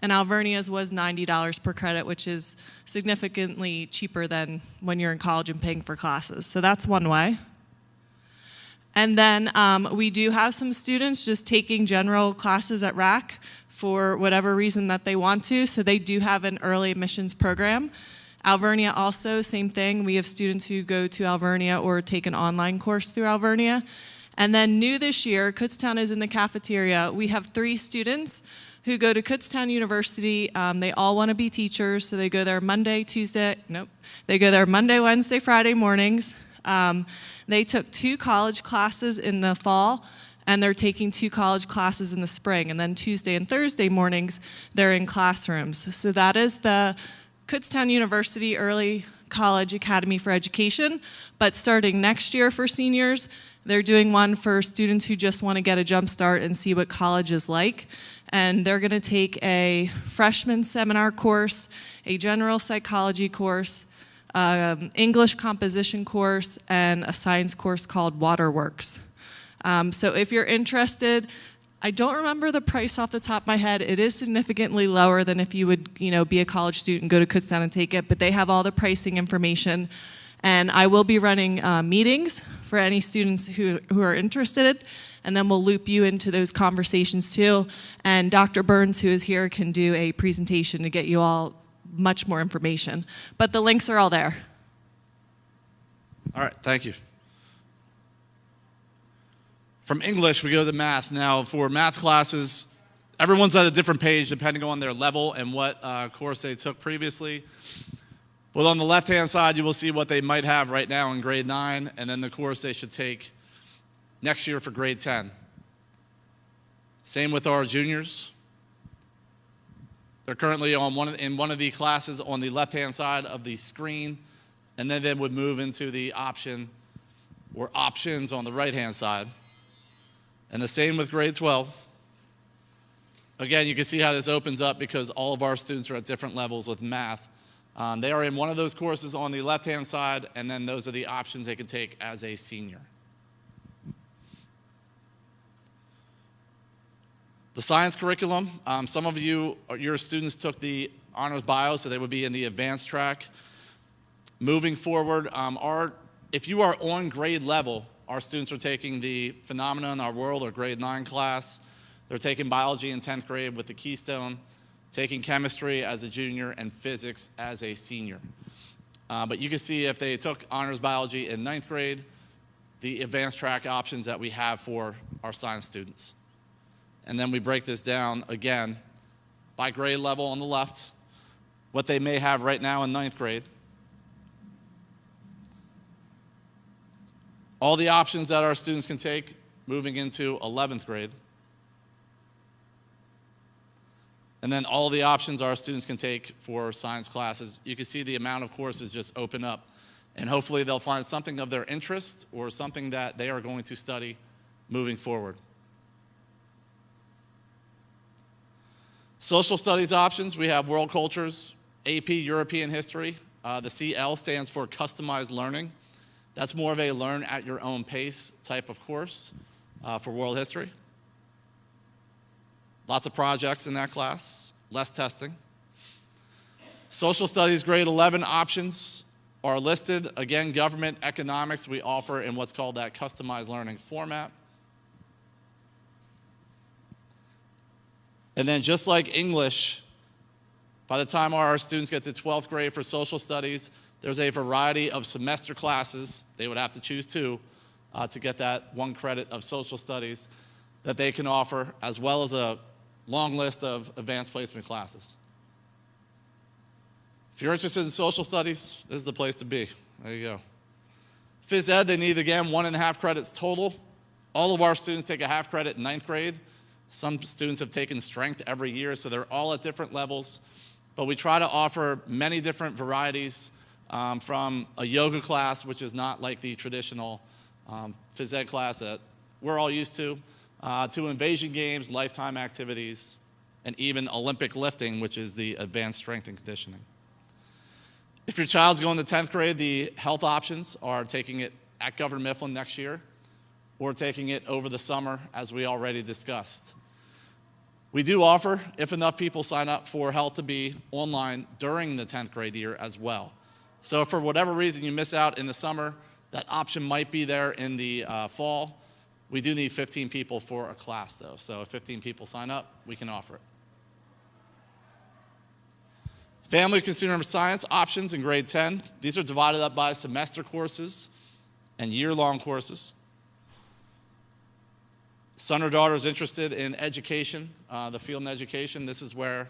and Alvernia's was $90 per credit, which is significantly cheaper than when you're in college and paying for classes. So that's one way. And then we do have some students just taking general classes at RAC for whatever reason that they want to, so they do have an early admissions program. Alvernia also, same thing. We have students who go to Alvernia or take an online course through Alvernia. And then new this year, Kutztown is in the cafeteria. We have 3 students who go to Kutztown University. They all want to be teachers, so they go there Monday, Wednesday, Friday mornings. They took 2 college classes in the fall, and they're taking 2 college classes in the spring. And then Tuesday and Thursday mornings, they're in classrooms. So that is the Kutztown University Early College Academy for Education. But starting next year for seniors, they're doing one for students who just want to get a jump start and see what college is like. And they're going to take a freshman seminar course, a general psychology course, English composition course, and a science course called Waterworks. So if you're interested, I don't remember the price off the top of my head. It is significantly lower than if you would, be a college student, go to Kutztown and take it, but they have all the pricing information. And I will be running meetings for any students who are interested, and then we'll loop you into those conversations too. And Dr. Burns, who is here, can do a presentation to get you all much more information. But the links are all there. All right, thank you. From English, we go to math. Now, for math classes, everyone's at a different page depending on their level and what course they took previously. But on the left-hand side, you will see what they might have right now in grade 9, and then the course they should take next year for grade 10. Same with our juniors. They're currently in one of the classes on the left-hand side of the screen, and then they would move into the option or options on the right-hand side. And the same with grade 12. Again, you can see how this opens up because all of our students are at different levels with math. They are in one of those courses on the left-hand side, and then those are the options they can take as a senior. The science curriculum, some of your students took the honors bio, so they would be in the advanced track. Moving forward, if you are on grade level, our students are taking the Phenomena in Our World or grade 9 class. They're taking biology in 10th grade with the Keystone, taking chemistry as a junior and physics as a senior. But you can see if they took honors biology in 9th grade, the advanced track options that we have for our science students. And then we break this down again by grade level on the left, what they may have right now in 9th grade. All the options that our students can take moving into 11th grade. And then all the options our students can take for science classes. You can see the amount of courses just open up. And hopefully they'll find something of their interest or something that they are going to study moving forward. Social studies options, we have world cultures, AP European history. The CL stands for customized learning. That's more of a learn at your own pace type of course for world history. Lots of projects in that class, less testing. Social studies grade 11 options are listed. Again, government economics we offer in what's called that customized learning format. And then just like English, by the time our students get to 12th grade for social studies, there's a variety of semester classes, they would have to choose two, to get that 1 credit of social studies that they can offer, as well as a long list of advanced placement classes. If you're interested in social studies, this is the place to be. There you go. Phys ed, they need, again, 1.5 credits total. All of our students take a half credit in 9th grade. Some students have taken strength every year, so they're all at different levels. But we try to offer many different varieties from a yoga class, which is not like the traditional phys ed class that we're all used to invasion games, lifetime activities, and even Olympic lifting, which is the advanced strength and conditioning. If your child's going to 10th grade, the health options are taking it at Governor Mifflin next year or taking it over the summer, as we already discussed. We do offer, if enough people sign up for health, to be online during the 10th grade year as well. So if for whatever reason you miss out in the summer, that option might be there in the fall. We do need 15 people for a class though. So if 15 people sign up, we can offer it. Family consumer science options in grade 10. These are divided up by semester courses and year-long courses. Son or daughter is interested in education, the field in education. This is where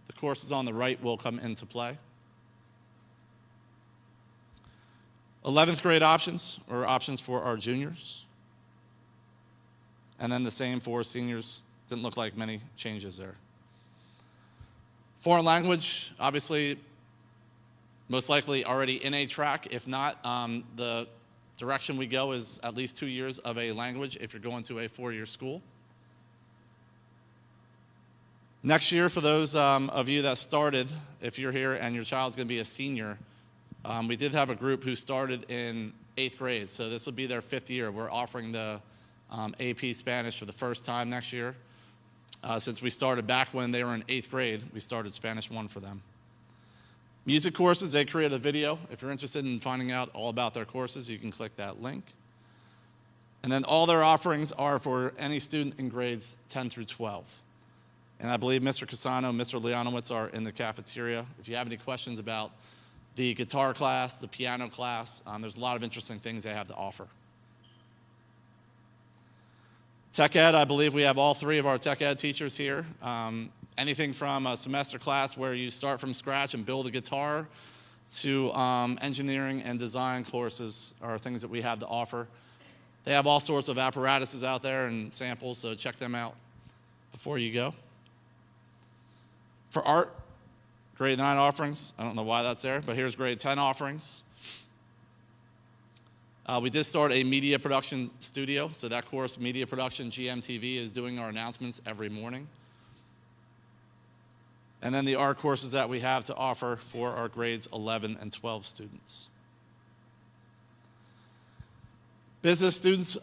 the courses on the right will come into play. 11th grade options, or options for our juniors. And then the same for seniors. Didn't look like many changes there. Foreign language, obviously, most likely already in a track. If not, the direction we go is at least 2 years of a language if you're going to a 4-year school. Next year, for those of you that started, if you're here and your child's going to be a senior, we did have a group who started in 8th grade, so this will be their 5th year. We're offering the AP Spanish for the first time next year. Since we started back when they were in 8th grade, we started Spanish 1 for them. Music courses, they create a video. If you're interested in finding out all about their courses, you can click that link. And then all their offerings are for any student in grades 10 through 12. And I believe Mr. Casano and Mr. Leonowitz are in the cafeteria. If you have any questions about the guitar class, the piano class, there's a lot of interesting things they have to offer. Tech ed, I believe we have all 3 of our tech ed teachers here. Anything from a semester class where you start from scratch and build a guitar to engineering and design courses are things that we have to offer. They have all sorts of apparatuses out there and samples, so check them out before you go. For art, grade 9 offerings. I don't know why that's there, but here's grade 10 offerings. We did start a media production studio, so that course, media production, GMTV, is doing our announcements every morning. And then the art courses that we have to offer for our grades 11 and 12 students. Business students,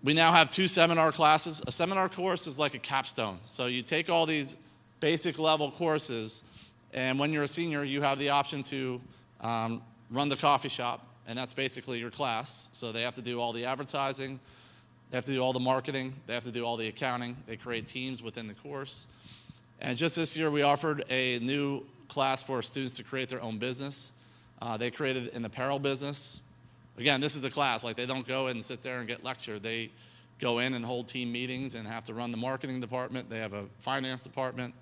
We now have 2 seminar classes. A seminar course is like a capstone. So you take all these basic level courses, and when you're a senior, you have the option to run the coffee shop, and that's basically your class. So they have to do all the advertising, they have to do all the marketing, they have to do all the accounting. They create teams within the course. And just this year, we offered a new class for students to create their own business. They created an apparel business. Again, this is the class. Like, they don't go and sit there and get lectured. They go in and hold team meetings and have to run the marketing department. They have a finance department.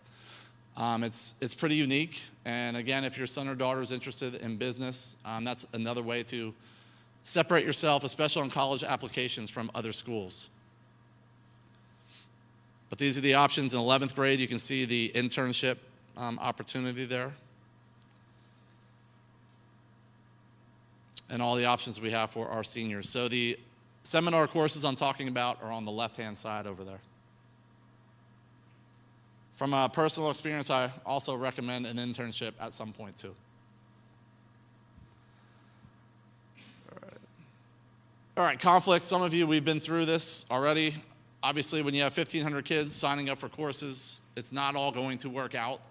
It's pretty unique. And again, if your son or daughter is interested in business, that's another way to separate yourself, especially on college applications, from other schools. But these are the options in 11th grade. You can see the internship opportunity there. And all the options we have for our seniors. So the seminar courses I'm talking about are on the left-hand side over there. From a personal experience, I also recommend an internship at some point too. All right, conflicts. Some of you, we've been through this already. Obviously, when you have 1,500 kids signing up for courses, it's not all going to work out.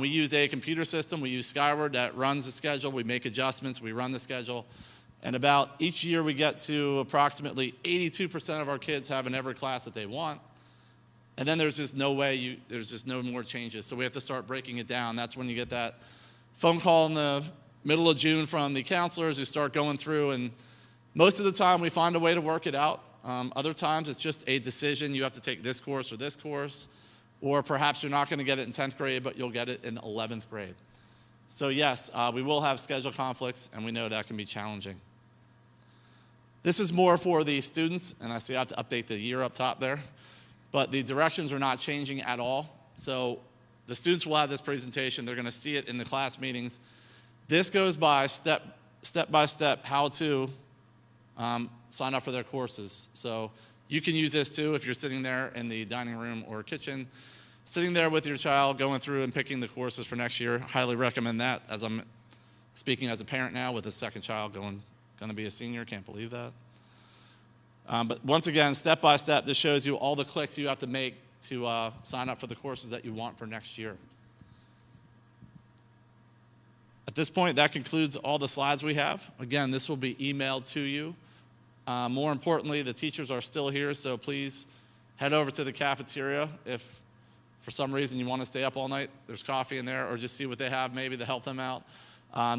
We use a computer system. We use Skyward that runs the schedule. We make adjustments. We run the schedule. And about each year, we get to approximately 82% of our kids having every class that they want. And then there's just no way, there's just no more changes. So we have to start breaking it down. That's when you get that phone call in the middle of June from the counselors who start going through, and most of the time we find a way to work it out. Other times it's just a decision. You have to take this course or this course, or perhaps you're not going to get it in 10th grade, but you'll get it in 11th grade. So yes, we will have schedule conflicts, and we know that can be challenging. This is more for the students, and I see I have to update the year up top there, but the directions are not changing at all. So the students will have this presentation. They're going to see it in the class meetings. This goes by step by step how to sign up for their courses. So you can use this too if you're sitting there in the dining room or kitchen, sitting there with your child, going through and picking the courses for next year. Highly recommend that, as I'm speaking as a parent now with a second child going to be a senior. Can't believe that. But once again, step by step, this shows you all the clicks you have to make to sign up for the courses that you want for next year. At this point, that concludes all the slides we have. Again, this will be emailed to you. More importantly, the teachers are still here, so please head over to the cafeteria. If for some reason you want to stay up all night, there's coffee in there, or just see what they have maybe to help them out.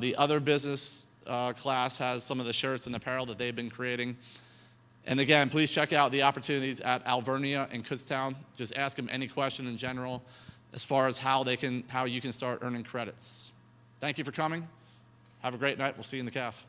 The other business class has some of the shirts and apparel that they've been creating. And again, please check out the opportunities at Alvernia and Kutztown. Just ask them any question in general as far as how you can start earning credits. Thank you for coming. Have a great night. We'll see you in the caf.